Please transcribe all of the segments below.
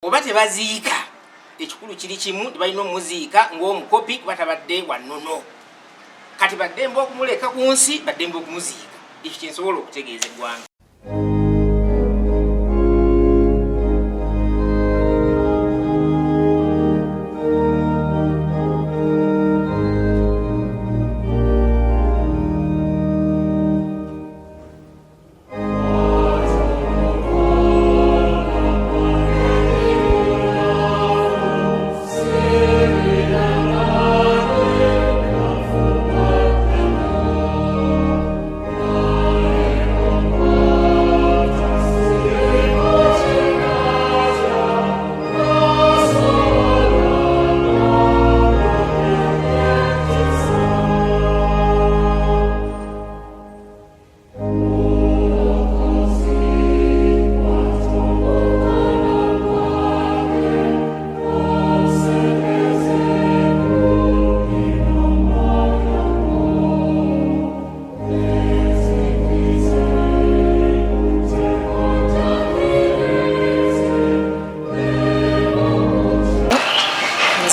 oba tebaziika ekikulu kiri kimu tebalina omuziika ng'omukopi kuba tabadde wannono kati baddembe okumuleka ku nsi baddembe okumuziika ekyo kyensobola okutegeeza eggwanga.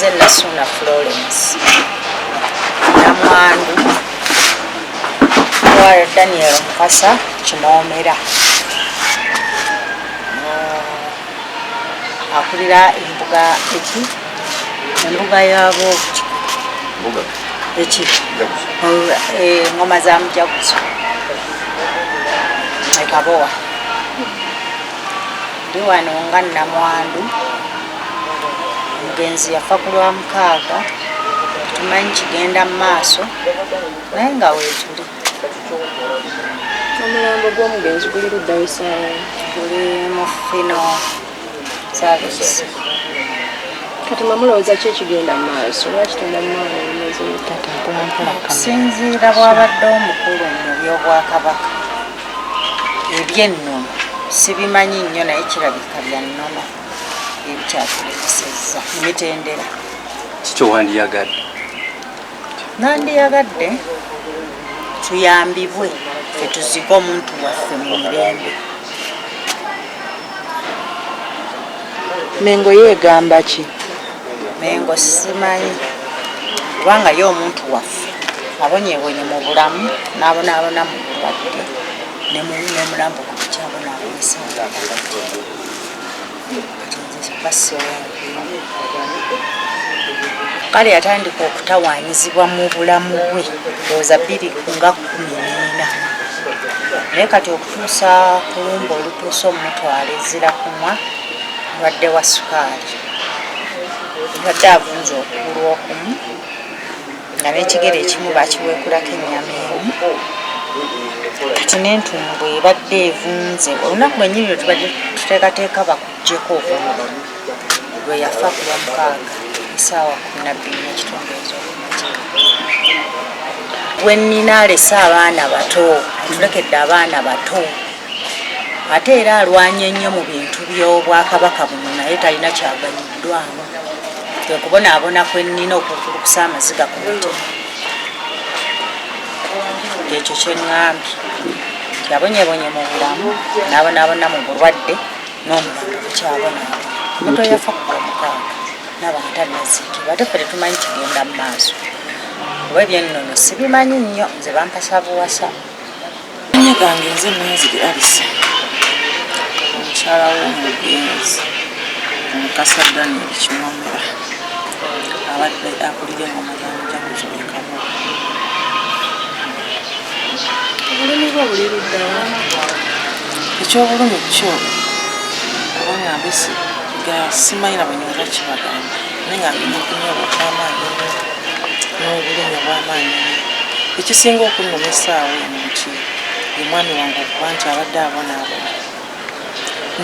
Nasuna Florence namwandu wa Daniel Mukasa Kimoomera akulira embuga yabo ngoma za mujaguzo ekabowa ndi wano nga namwandu omugenzi yafa ku lwa mukaaga tumanyi kigenda mu maaso naye nga weetuli. Omulambo gw'omugenzi guli ludda w'essaawa? Guli mu fino saavisi. Kati mulowooza ki ekigenda mu maaso? Lwaki tonnamwana emeze okusinziira bw'abadde omukulu mu by'obwakabaka eby'ennono sibimanyi nnyo naye kirabika bya nnono ebikyatuleesezza emitendera. Kiki wandiyagadde? Nandiyagadde tuyambibwe ffe tuzike omuntu waffe mu mirembe. Mengo yeegamba ki? Mengo simanyi kubanga ye omuntu waffe abonyeebonye mu bulamu n'abonaabona mu bulwadde nemulambo ku kyabonaabonesa kale yatandika okutawaanyizibwa mu bulamu bwe ndowooza 2014 naye kati okutuusa ku lumba olutuusa omutwala ezira kumwa mulwadde wa sukaali mulwadde avunza okugulu okumu nga n'ekigere ekimu bakiweekulako ennyama emu kati n'entumbu ebadde evunze olunaku lwennyini lwe tubadde tuteekateeka bakuggyeko obungi lwe yafa ku lwa mukaaga essaawa 12 ez'okumakya. Gwe nnina alese abaana bato atulekedde abaana bato ate era alwanye ennyo mu bintu by'obwakabaka buno naye talina kyaganyiddwamu kwe kubonaabona kwe nnina okukulukusa amaziga ku mutima. Ekyo kye ŋŋambye yabonyeebonye mu bulamu n'abonaabona mu bulwadde n'omulambo bukyabonaabona. Omuntu eyafa ku lwa mukaaga n'abantu tannaziikibwa ate ffe tetumanyi kigenda mu maaso oba ebyennono sibimanyi nnyo nze bampasa buwasa. Nnyo gange nze Mwenzire Alisa omukyala w'omugenzi Mukasa Daniel Kimoomera abadde akulira engoma za mujaguzo ekamu. Obulumi bwo buli luddawa? Ekyobulumi kyo kubanga mbisi simanyi na bwe nyinza kibagamba naye nga ndina okunywa okw'amaanyi n'obulumi obw'amaanyi. Ekisinga okunnuma essaawa eno nti ye mwami wange okuba nti abadde abonaabona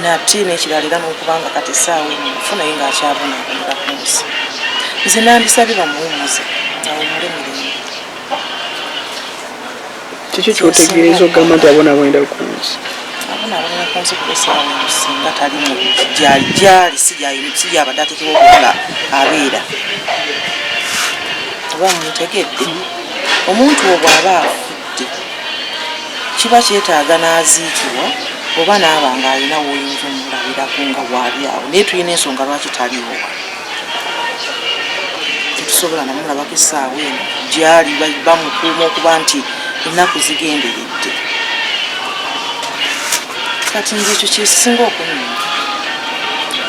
nate n'ekiralira n'okubanga kati essaawa eno mufu naye ng'akyabonaabonera ku nsi. Nze nandisabye bamuwumuze awumule mirembe. Kiki kyotegeeza okugamba nti abonaabonera ku nsi? Abonaabonera ku nsi kuba essaawa eno singa tali mu gyali si gyabadde ateekebwa okuba abeera. Oba muntegedde omuntu obwo aba afudde kiba kyetaaga n'aziikibwa oba naaba ng'alina woyinza omulabirako nga bwali awo naye tulina ensonga lwaki taliwo tetusobola namulabako essaawa eno gyali bamukuuma okuba nti ennaku zigenderedde kati nze ekyo kyesinga okunyuma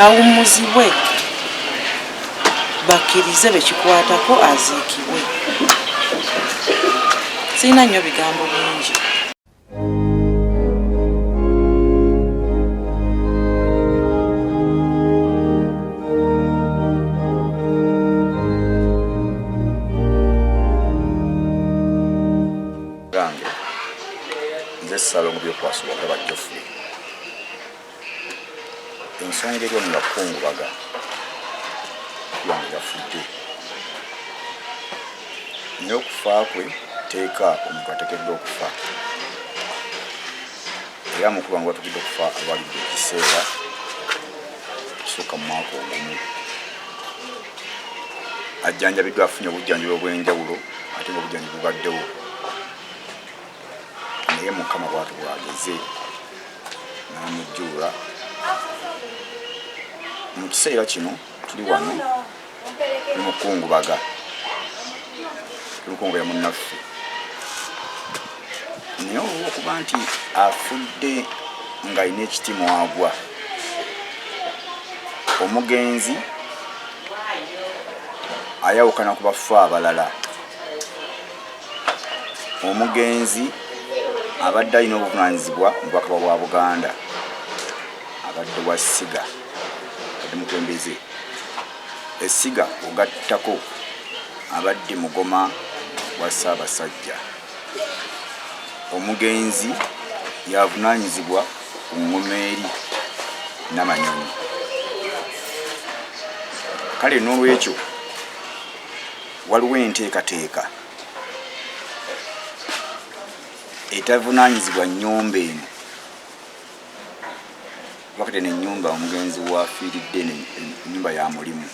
awummuzibwe bakkirize bekikwatako aziikibwe sirina nnyo bigambo bingi gange nze salo mu byokwasobola bajjofu ensonga eri nga kungubaga yange yafudde naye okufa kwe teeka omuntu ateekeddwa okufa era mukulu wange watugidde okufa abalidde ekiseera kisooka mu mwaka ogumu ajjanjabiddwa afunye obujjanjabi obw'enjawulo ate nga obujjanjabi bubaddewo naye mukama bwatu bwageze namujjuula mu kiseera kino tuli wano tumukungubaga tulukungubaga munnaffe naye olwokuba nti afudde ng'alina ekiti mwagwa omugenzi ayawukana ku bafu abalala omugenzi abadde alina obuvunaanyizibwa mu bwakabaka bwa Buganda abadde wa ssiga abadde mutembeze essiga ogattako abadde mugoma wa Ssaabasajja omugenzi yavunaanyizibwa ku ngoma eri Namanyonyi kale n'olwekyo waliwo enteekateeka etavunaanyizibwa nnyumba eno wakati n'ennyumba omugenzi wafiiridde ennyumba ya mulimu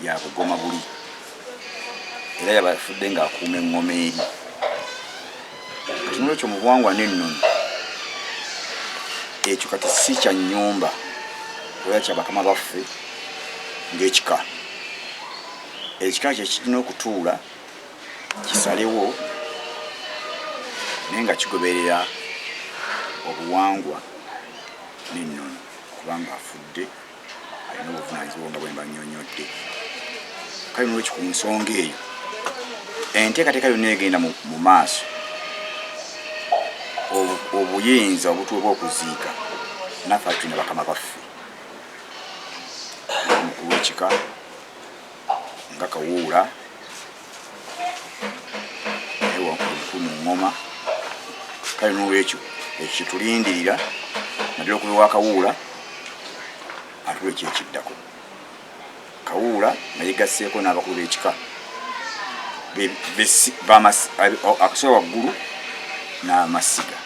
ya kugoma buli era yabafudde ng'akuuma eŋŋoma eri kati n'olwekyo mu buwangwa n'ennono ekyo kati si kya nnyumba oba kya bakama baffe ng'ekika ekika kye kirina okutuula kisalewo naye nga kigoberera obuwangwa n'ennono kubanga afudde alina obuvunaanyizibwa nga bwe mba nnyonnyodde kale n'olwekyo ku nsonga eyo enteekateeka yonna egenda mu maaso obuyinza obutuwe bw'okuziika naffe ati tulina bakama baffe omukulu w'ekika nga Kawuula naye omukulu mu ŋŋoma kale n'olwekyo ekyo kyetulindirira naddala okuva ewa Kawuula atuwa ekyekiddako Kawuula naye gasseeko n'abakulu b'ekika akasola waggulu n'amasiga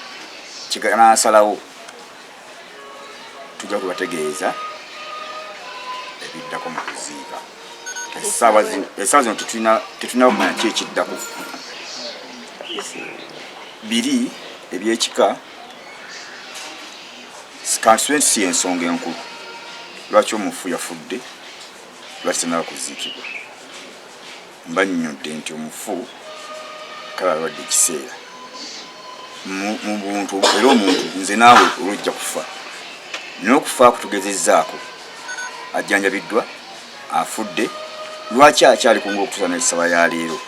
kiganasalawo tujja kubategeeza ebiddako mu kuziika essaawa zino tetulina kumanya ki ekiddako biri ebyekika constituency si ensonga enkulu lwaki omufu yafudde lwaki tanaba kuziikibwa mba nnyodde nti omufu kale alwadde ekiseera mu buntu era omuntu nze naawe olwojja kufa naye okufa kutugezezzaako ajjanjabiddwa afudde lwaki akyali kunga okutuusa n'essaba ya leero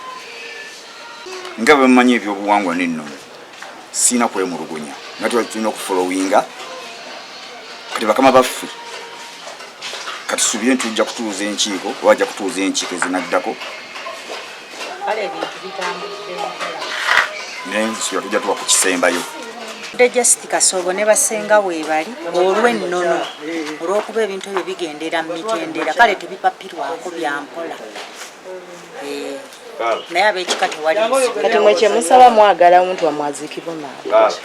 nga bwe mumanyi ebyobuwangwa n'ennono siina kwemulugunya nga tulina okufolowinga kati bakama baffe kati subire ntujja kutuuza enkiiko wajja kutuuza enkiiko ezinaddako kale ebintu bitambudde naye nsiba tujja tuba ku kisembayo Just Kasoobo ne basenga weebali olw'ennono olw'okuba ebintu ebyo bigendera mu mitendera kale tebipapirwako byampola naye ab'ekika tewali kati mwe kyemusaba mwagala omuntu wamwaziikibwa naawe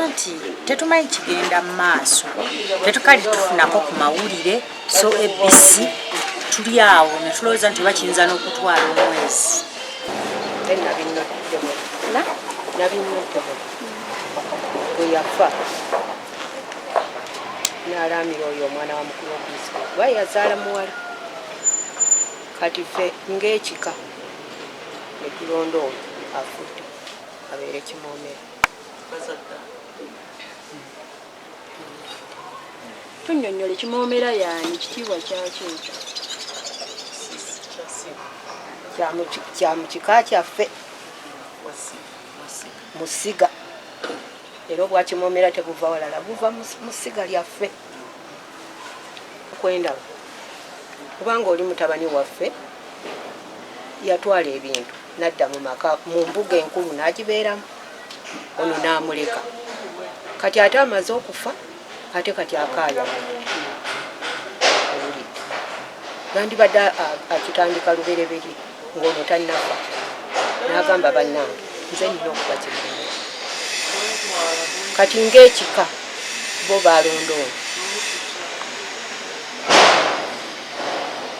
anti tetumanyi kigenda mu maaso tetukali tufunako ku mawulire so ABC tuli awo ne tulowooza nti bakiyinza n'okutwala omwezi nabinotebo bwe yafa n'alaamira oyo omwana wa mukulu w'okumusika kuba yazaala muwala kati ffe ng'ekika ne tulonda oyo afudde abeere Kimoomera. Tunnyonnyole Kimoomera yaani kitiibwa kyaki ekyo? Kya mu kika kyaffe Musiga. Era obwa Kimoomera tebuva walala buva mu ssiga lyaffe okwendaba kubanga oli mutabani waffe yatwala ebintu n'adda mu maka mu mbuga enkulu n'agibeeramu ono n'amuleka kati ate amaze okufa ate kati akaaya owulidde yandibadde akitandika lubereberye ng'ono tannafa n'agamba bannange nze nina okuba Kimoomera kati ng'ekika bo balonda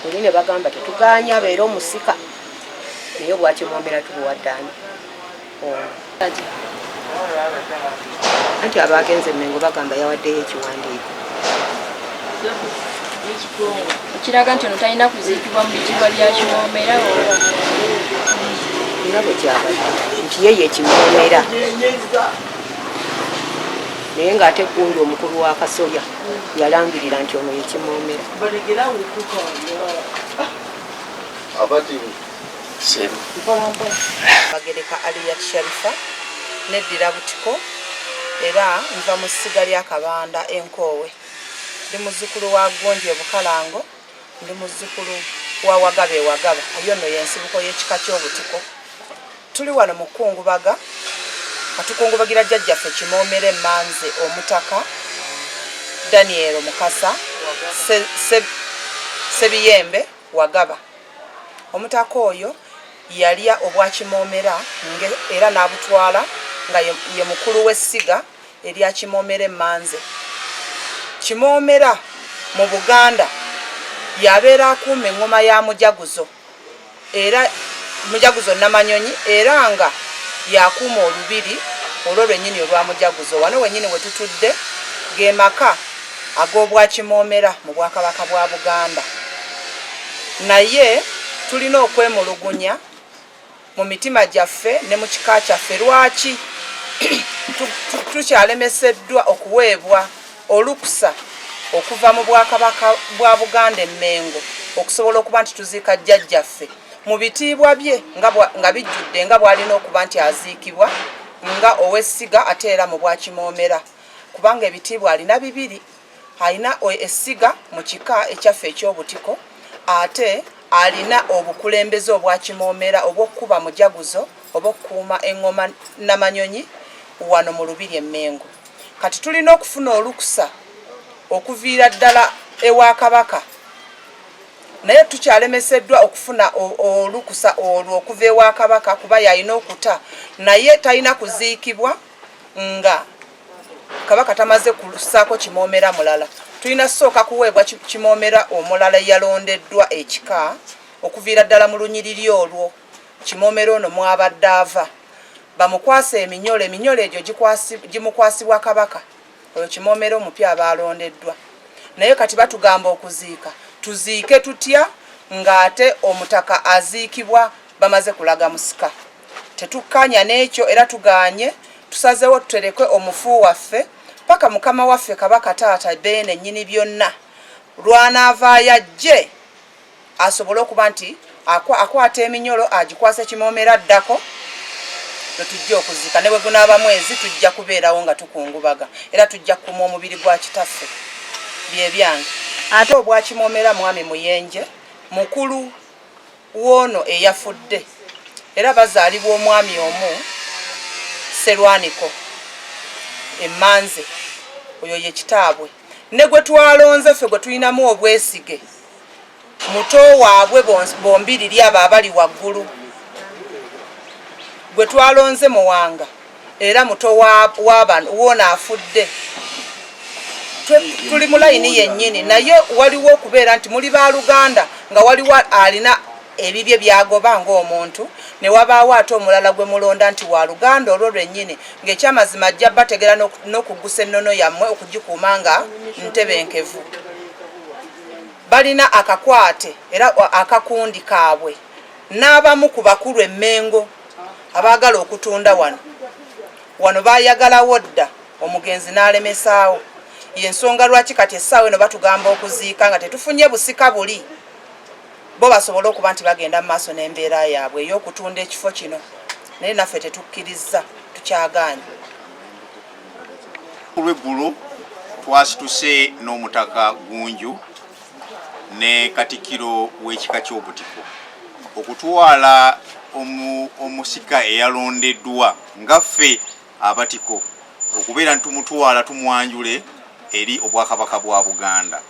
oli ne bagamba tetuganya abeera omusika naye obwa Kimoomera tubuwaddaani anti abaagenze Mmengo bagamba yawaddeyo ekiwandiiko ekiraga nti ono talina kuziikibwa mu bitiibwa bya Kimoomera nga bwe kyabadde nti ye ye Kimoomera naye ng'ate Ggunju omukulu wa Kasolya yalangirira nti ono ye Kimoomera. Bagereka Aliyat Sharifa neddira Butiko era nva mu ssiga lya Kabanda Enkoowe. Ndi muzzukulu wa Ggunju e Bukalango, ndi muzzukulu wa Wagaba e Wagaba. Eyo nno y'ensibuko y'ekika ky'Obutiko. Tuli wano mu kukungubaga atukungubagira jjajjaffe Kimoomera Emmanze Omutaka Daniel Mukasa Sebiyembe Wagaba. Omutaka oyo yalya obwa Kimoomera era n'abutwala nga ye mukulu w'essiga erya Kimoomera Emmanze. Kimoomera mu Buganda yabeera akuuma engoma ya Mujaguzo era Mujaguzo Namanyonyi era nga yakuuma olubiri olwo lwennyini olwa Mujaguzo. Wano wennyini we tutudde ge maka ag'obwa Kimoomera mu Bwakabaka bwa Buganda. Naye tulina okwemulugunya mu mitima gyaffe ne mu kika kyaffe. Lwaki tukyalemeseddwa okuweebwa olukusa okuva mu Bwakabaka bwa Buganda Mmengo okusobola okuba nti tuziika jjajjaffe mu bitiibwa bye nga bijjudde nga bw'alina okuba nti aziikibwa nga ow'essiga ate era mu bwa Kimoomera kubanga ebitiibwa alina bibiri. Alina essiga mu kika ekyaffe eky'Obutiko ate alina obukulembeze obwa Kimoomera obw'okkuba Mujaguzo obw'okkuuma engoma Namanyonyi wano mu Lubiri Emmengo. Kati tulina okufuna olukusa okuviira ddala ewa Kabaka naye tukyalemeseddwa okufuna olukusa olwo okuva ewa Kabaka kuba yalina okuta naye talina kuziikibwa nga Kabaka tamaze kulussaako Kimoomera mulala. Tulina sooka kuweebwa Kimoomera omulala yalondeddwa ekika okuviira ddala mu lunyiriri olwo. Kimoomera ono mwabadde ava bamukwase eminyolo egyo gimukwasibwa Kabaka oyo Kimoomera omupya abaalondeddwa. Naye kati batugamba okuziika tuziike tutya ng'ate omutaka aziikibwa bamaze kulaga musika. Tetukkanya n'ekyo era tuganye tusazeewo tutereke omufu waffe paka mukama waffe Kabaka taata Beene nnyini byonna lw'anaavaayo ajje asobole okuba nti akwata eminyolo agikwase Kimoomera addako tujja okuziika. Ne bwe gunaaba mwezi tujja kubeerawo nga tukungubaga era tujja kukuuma omubiri gwa kitaffe. Bye byange. Ate obwa Kimoomera mwami Muyenje mukulu w'ono eyafudde era bazaalibwa omwami omu Serwaniko Emmanze oyo ye kitaabwe. Ne gwe twalonze ffe gwe tulinamu obwesige muto waabwe bombiriri abo abali waggulu gwe twalonze Muwanga era muto w'ono afudde. Tuli mu layini yennyini naye waliwo okubeera nti muli ba Luganda nga waliwo alina ebibye byagoba ng'omuntu ne wabaawo ate omulala gwe mulonda nti wa luganda olwo lwennyini ng'ekyamazima ajja bategera n'okuggusa ennono yammwe okugikuuma nga ntebenkevu. Balina akakwate era akakundi kaabwe n'abamu ku bakulu e Mmengo abaagala okutunda wano baayagalawo dda omugenzi n'alemesaawo. Y'ensonga lwaki kati essaawa eno batugamba okuziika nga tetufunye busika buli bo basobole okuba nti bagenda mu maaso n'embeera yaabwe ey'okutunda ekifo kino, naye naffe tetukkiriza, tukyagaanye. Ku lw'eggulo twasituse n'omutaka Gunju ne Katikkiro w'ekika ky'Obutiko okutwala omusika eyalondeddwa nga ffe Abatiko okubeera ntumutwala tumwanjule eri Obwakabaka bwa Buganda.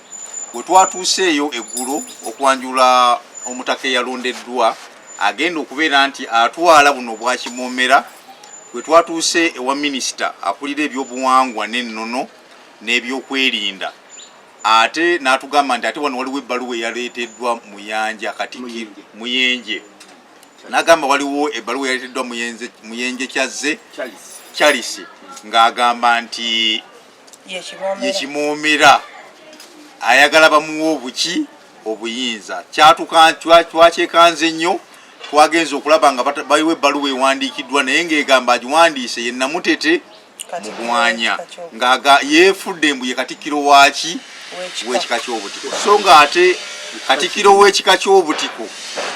Bwe twatuuseeyo eggulo okwanjula omutaka eyalondeddwa agenda okubeera nti atwala buno bwa Kimoomera, bwe twatuuse ewa minisita akulira ebyobuwangwa n'ennono n'ebyokwerinda ate n'atugamba nti ate wano waliwo ebbaluwa eyaleeteddwa Muyanja Katikkiro Muyenje, n'agamba waliwo ebbaluwa eyaleeteddwa Muyenje Kyazze Charles ng'agamba nti ye Kimoomera ayagala bamuwa obuki obuyinza. Twakyekanze nnyo, twagenze okulaba nga baliwo ebbaluwa ewandiikiddwa naye ng'egamba agiwandiise ye Namutete Mugwanya ng'aga yeefudde mbu ye Katikkiro waaki w'ekika ky'Obutiko. So nga ate Katikkiro w'ekika ky'Obutiko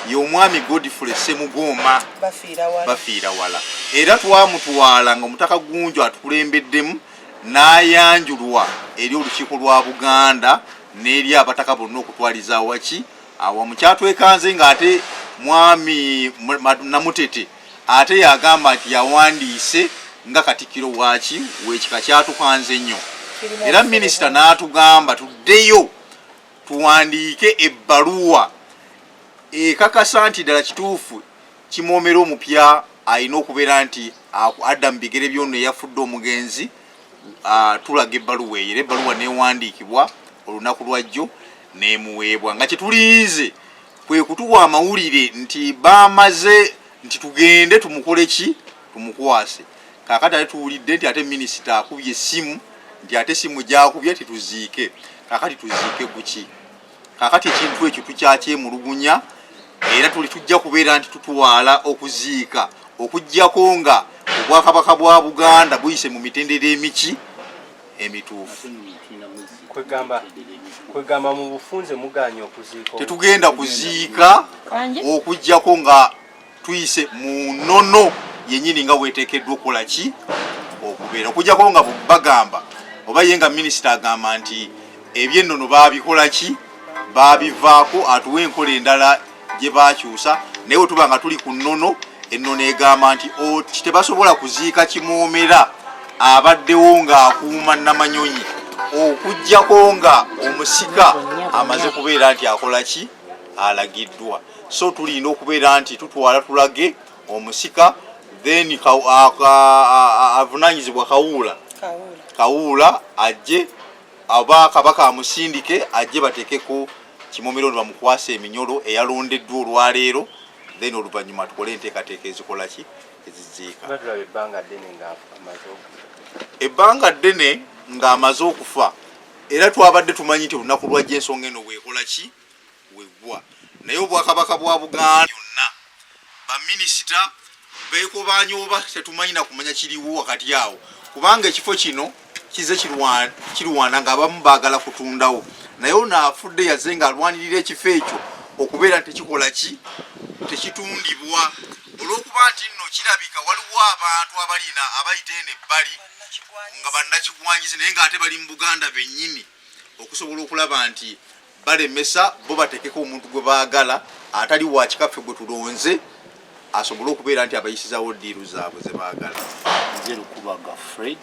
ye Omwami Godfrey Ssemugomba bafiira wala, era twamutwala nga Omutaka Gunju atukulembeddemu n'ayanjulwa eri olukiiko lwa Buganda n'eri abataka bonna okutwaliza waki awamu. Kyatwekanze ng'ate Mwami Namutete ate yagamba nti yawandiise nga Katikkiro waaki w'ekika. Kyatukanze nnyo, era minisita n'atugamba tuddeyo tuwandiike ebbaluwa ekakasa nti ddala kituufu Kimoomera omupya alina okubeera nti adda mu bigere by'ono eyafudde omugenzi. Tulaga ebbaluwa eyo, era ebbaluwa neewandiikibwa olunaku lwajjo neemuweebwa nga kyetulinze kwe kutuwa amawulire nti bamaze nti tugende tumukole ki, tumukwase. Kaakati ate tuwulidde nti ate minisita akubye essimu nti ate essimu gyakubye tituziike. Kaakati tuziike kuki? Kaakati ekintu ekyo tukyakyemulugunya era tujja kubeera nti tutwala okuziika okuggyako nga Obwakabaka bwa Buganda buyise mu mitendera emiki emituufu. Kwegamba mu bufunze muganya okuziika. Tetugenda kuziika okuggyako nga tuyise mu nnono yennyini nga weeteekeddwa okukola ki okubeera. Okuggyako nga bagamba oba ye nga minisita agamba nti ebyennono baabikola ki, baabivaako atuwe enkola endala gye baakyusa, naye bwe tuba nga tuli ku nnono, ennono egamba nti tebasobola kuziika Kimoomera abaddewo ng'akuuma Namanyonyi okuggyako nga omusika amaze kubeera nti akola ki, alagiddwa. So tulina okubeera nti tutwala tulage omusika, then avunaanyizibwa Kawuula ajje aba Kabaka amusindike ajje bateekeko Kimoomera ono bamukwasa eminyolo eyalondeddwa olwaleero, then oluvannyuma tukole enteekateeka ezikola ki, eziziika. Ebbanga ddene ng'amaze okufa, era twabadde tumanyi nti olunaku lwajja ensonga eno weekola ki, weggwa. Naye Obwakabaka bwa Buganda yonna baminisita beekobanye oba tetumanyi na kumanya kiriwo wakati awo, kubanga ekifo kino kize kirwana ng'abamu baagala kutundawo, naye ono afudde yazze ng'alwanirira ekifo ekyo okubeera nti tekikola ki, tekitundibwa, olw'okuba nti nno kirabika waliwo abantu abalina abayita eno ebbali nga bannakigwanyizi naye ng'ate bali mu Buganda bennyini okusobola okulaba nti balemesa bo bateekeko omuntu gwe baagala atali wa kikaffe gwe tulonze asobole okubeera nti abayisizawo ddiiru zaabwe ze baagala. Nze Lukubaga Fred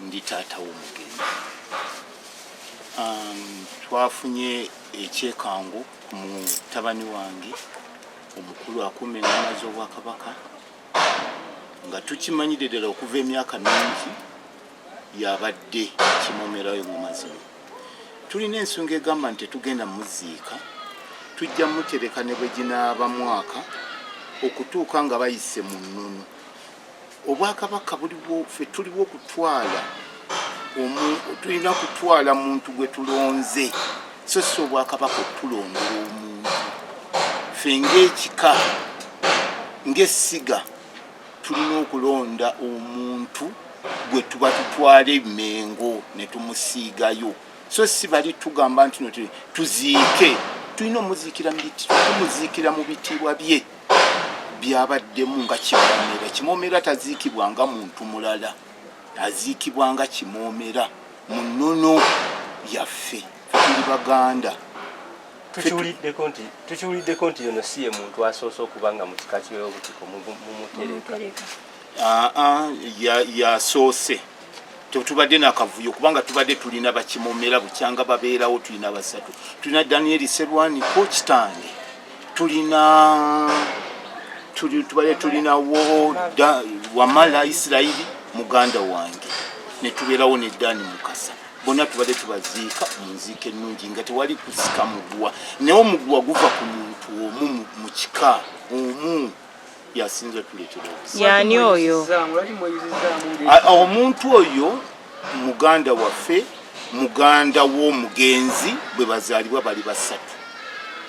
ndi taata w'omugenzi. Twafunye ekyekango ku mutabani wange omukulu akuuma engoma z'Obwakabaka nga tukimanyire ddala okuva emyaka mingi yabadde Kimoomera engoma zino. Tulina ensonga egamba nti tetugenda muziika tujja mutereka ne bwe ginaaba mwaka okutuuka nga bayise mu nnono. Obwakabaka buliwo, ffe tuliwo okutwala tulina kutwala muntu gwe tulonze, so si obwakabaka okutulondera omuntu. Ffe ng'ekika ng'essiga tulina okulonda omuntu gwe tuba tutwala Mengo ne tumusiigayo, so si bali tugamba nti no tuziike. Tulina omuziikira mu bitiibwa bye byabaddemu nga Kimoomera. Kimoomera taziikibwanga muntu mulala, aziikibwanga Kimoomera mu nnono yaffe, tuli Baganda. Tukiwuliddeko nti ono si ye muntu asoose okuba nga mu kika ky'obutiko mumutereka. Yasoose. Tubadde n'akavuyo kubanga tubadde tulina Bakimoomera bukyanga babeerawo, tulina basatu. Tulina Daniel Serwani ko kitange, tubadde tulina Wamala Isirairi muganda wange, ne tubeerawo ne Dani Mukasa. Bonna tubadde tubaziika mu nziika ennungi nga tewali kusika muguwa, naye omuguwa guva ku muntu omu mu kika omu yasinza tuleetera obusa. Yani oyo omuntu oyo muganda waffe, muganda w'omugenzi bwe bazaalibwa bali basatu.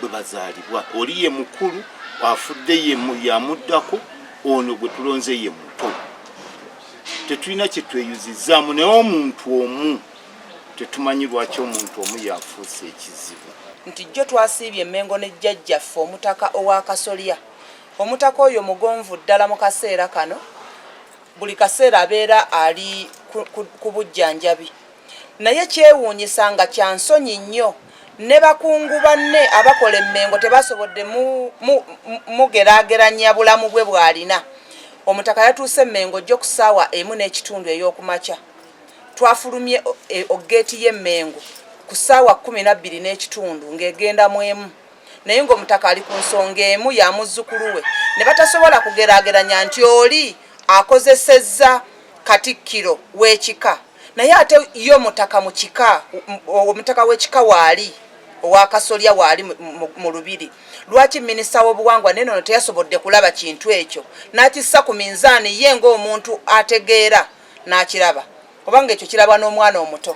Bwe bazaalibwa oli ye mukulu, afudde ye yamuddako, ono gwe tulonze ye muto. Tetulina kye tweyuzizaamu, naye omuntu omu tetumanyi lwaki omuntu omu yafuuse ekizibu. Nti jjo twasiibye Mengo ne jjajjaffe omutaka owa Kasolya. Omutaka oyo mugonvu ddala mu kaseera kano, buli kaseera abeera ali ku bujjanjabi. Naye kyewuunyisa nga kya nsonyi nnyo, ne bakungu banne abakola Mengo tebasobodde mugeraageranya bulamu bwe bw'alina. Omutaka yatuuse Mengo jjo ku ssaawa 1:30 ey'okumakya. Twafulumye ogeeti ye Mengo ku ssaawa 12:30 ng'egenda mu emu. Naye ng'omutaka ali ku nsonga emu ya muzzukulu we, ne batasobola kugeraageranya nti oli akozesezza Katikkiro w'ekika, naye ate yo omutaka mu kika, omutaka w'ekika waali owa Kasolya waali mu lubiri. Lwaki minisita w'obuwangwa nenono teyasobodde kulaba kintu ekyo n'akissa ku minzaani ye ng'omuntu ategeera n'akiraba, kubanga ekyo kirabwa n'omwana omuto.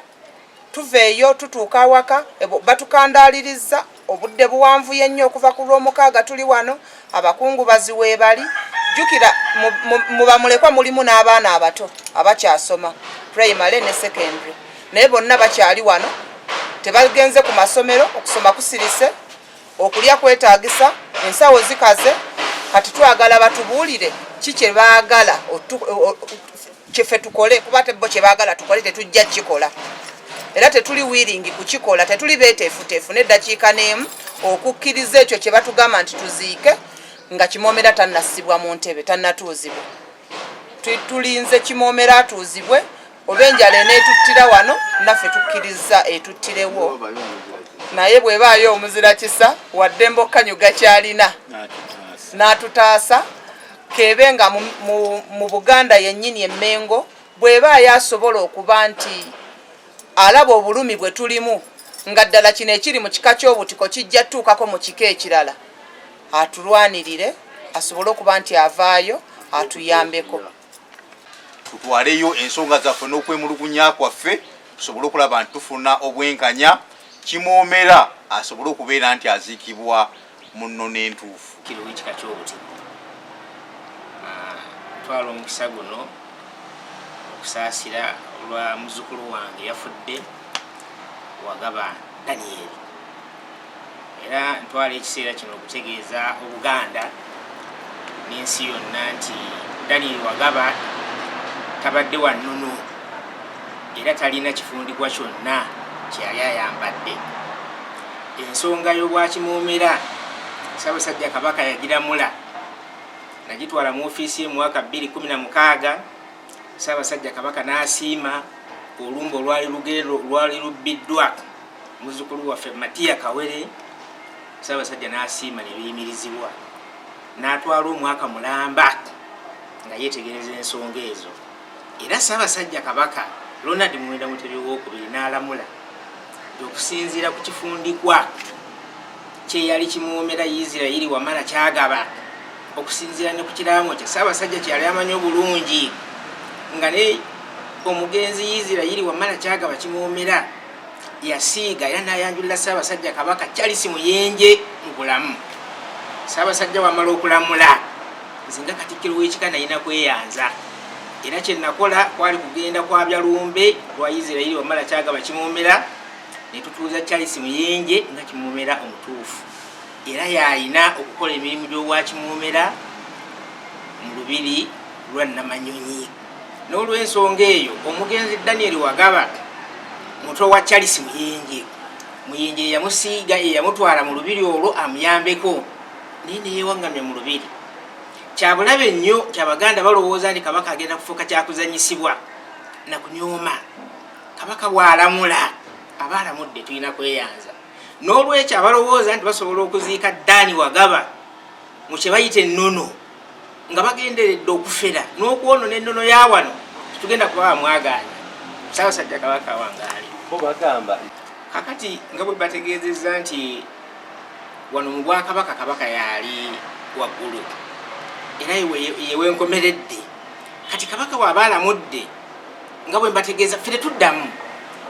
Tuveeyo tutuuka awaka batukandaaliriza obudde buwanvu yennyo okuva ku Lwomukaaga tuli wano, abakungu baziwe bali. Jjukira muba mulekwa mulimu n'abaana abato abakyasoma primary ne secondary, naye bonna bakyali wano, tebagenze ku masomero, okusoma kusirise, okulya kwetaagisa, ensawo zikaze. Kati twagala batubuulire ki kye baagala kyeffe tukole, kuba bo kye baagala tukole tetujja kikola. Era tetuli wiringi kukikola, tetuli beeteefuteefu n'eddakiika n'emu okukkiriza ekyo kye batugamba nti tuziike nga Kimoomera tannassibwa mu ntebe, tannatuuzibwa. Tulinze Kimoomera atuuzibwe, oba enjala eneetuttira wano, naffe tukkiriza etuttirewo. Naye bw'ebaayo omuzira kisa, wadde mbokkanyuga kyalina n'atutaasa, keebe nga mu Buganda yennyini Mengo bw'ebaayo asobola okuba nti alaba obulumi bwe tulimu, nga ddala kino ekiri mu kika ky'obutiko kijja tuukako mu kika ekirala, atulwanirire asobole okuba nti avaayo atuyambeko. Tutwaleyo ensonga zaffe n'okwemulugunya kwaffe, tusobole okulaba nti tufuna obwenkanya, Kimoomera asobole okubeera nti aziikibwa mu nnono entuufu. Kiro w'ekika ky'obutiko. Twala omukisa guno okusaasira olwa muzzukulu wange yafudde Wagaba Daniel. Era ntwala ekiseera kino okutegeeza Obuganda n'ensi yonna nti Daniel Wagaba tabadde wa nnono, era talina kifundikwa kyonna kyali ayambadde. Ensonga y'obwa Kimoomera Ssaabasajja Kabaka yagiramula, nagitwala mu ofiisi ye mu mwaka 2016. Ssaabasajja Kabaka n'asiima olumbe olwali lubbiddwa muzzukulu waffe Matiya Kawere. Ssaabasajja n'asiima ne biyimirizibwa, n'atwala omwaka mulamba nga yeetegereza ensonga ezo. Era Ssaabasajja Kabaka Ronald Muwenda Mutebi II n'alamula okusinziira ku kifundikwa kyeyali kimuwomera Isirairi wamala kyagaba okusinziira ne ku kiraamo kye Ssaabasajja kyali amanyi obulungi nga ne omugenzi Isirairi wamala kyagaba kimuwomera yasiiga era n'ayanjulira Ssaabasajja Kabaka Charles Muyenje mu bulamu. Ssaabasajja wamala okulamula nzinga Katikkiro w'ekika nalina kweyanza era kye nakola kwali kugenda kwa Byalumbe lwa Isirairi wamala kyagaba kimuwomera ne tutuuza Charles Muyenje nga kimuwomera omutuufu era yalina okukola emirimu gy'obwa kimuwomera mu lubiri lwa Namanyonyi. N'olw'ensonga eyo omugenzi Daniel Wagaba muto wa Charles Muyenje yamusiiga yamutwala mu lubiri olwo amuyambeko naye neyewaŋŋamya mu lubiri. Kyabulabe nnyo ky'Abaganda balowooza nti Kabaka agenda kufuuka kyakuzanyisibwa na kunyooma. Kabaka bw'alamula aba alamudde tulina kweyanza. N'olwekyo abalowooza nti basobola okuziika Dani Wagaba mu kye bayita ennono nga bagenderedde okufera n'okwonona ennono ya wano tugenda kuba bamwagaanya. Ssaabasajja Kabaka wangaali bagamba kakati nga bwe bategeezezza nti wano mu Bwakabaka Kabaka yali waggulu era yewe nkomeredde. Kati Kabaka bw'aba alamudde nga bwe mbategeeza ffe tetuddamu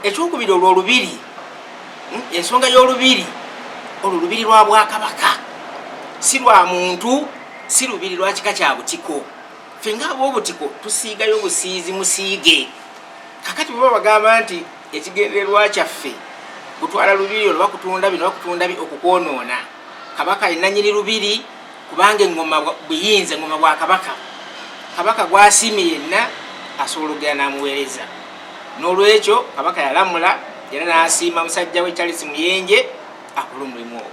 ekyokubiri olwo olubiri ensonga y'olubiri olwo lubiri lwa Bwakabaka si lwa muntu si lubiri lwa kika kya butiko. Ffe ng'ab'obutiko tusiigayo busiizi musiige. Kakati bwe bagamba nti ekigendererwa kyaffe kutwala lubiri olwo bakutunda bino bakutunda okukwonoona. Kabaka alina nnyini lubiri kubanga engoma buyinza engoma bwa Kabaka. Kabaka gw'asiimye yenna asobola okugenda n'amuweereza. N'olwekyo Kabaka yalamula era n'asiima musajja we Charles Muyenje akola omulimu ogwo.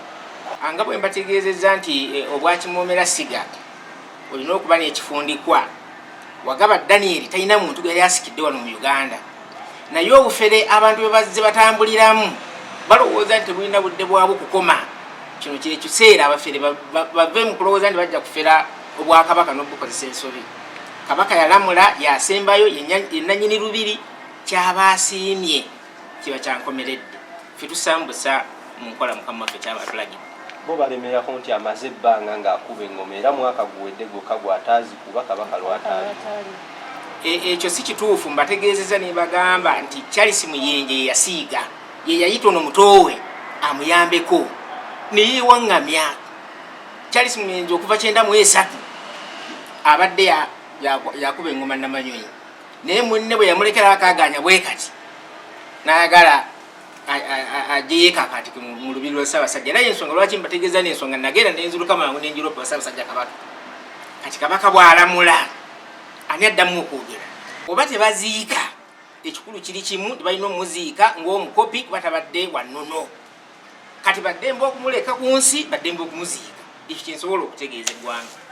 Nga bwe mbategeezezza nti obwa kimuwomera siga olina okuba n'ekifundikwa. Wagaba Daniel talina muntu gwe yali asikidde wano mu Uganda. Naye obufere abantu bwe bazze batambuliramu balowooza nti tebulina budde bwabwo kukoma. Kino kye kiseera abafere bave mu kulowooza nti bajja kufera Obwakabaka n'obukozesa ensobi. Kabaka yalamula yasembayo yenna nnyini lubiri kyaba asiimye kiba kyankomeredde. Ffe tusambusa mu nkola Mukama waffe kyaba atulagidde. bo balemerako nti amaze ebbanga ng'akuba engoma era mwaka guwedde gwokka gw'ataazikuba Kabaka lw'ataali. Ekyo si kituufu. Mbategeezeza ne bagamba nti Charles Muyenje ye yasiiga ye yayita ono mutowe amuyambeko ne yeewaŋŋamya. Charles Muyenje okuva 93 abadde yakuba engoma Namanyonyi naye munne bwe yamulekera akaaganya bwe kati n'ayagala ajeyo kakati mu lubiri lwa Ssaabasajja. Era y'ensonga lwaki mbategeeza n'ensonga nagenda nenzuluka mangu nenjiropa Ssaabasajja Kabaka. Kati Kabaka bw'alamula ani addamu okwogera oba tebaziika ekikulu kiri kimu tebalina omuziika ng'omukopi kuba tabadde wannono. Kati baddembe okumuleka ku nsi baddembe okumuziika. Ekyo kyensobola okutegeeza eggwanga.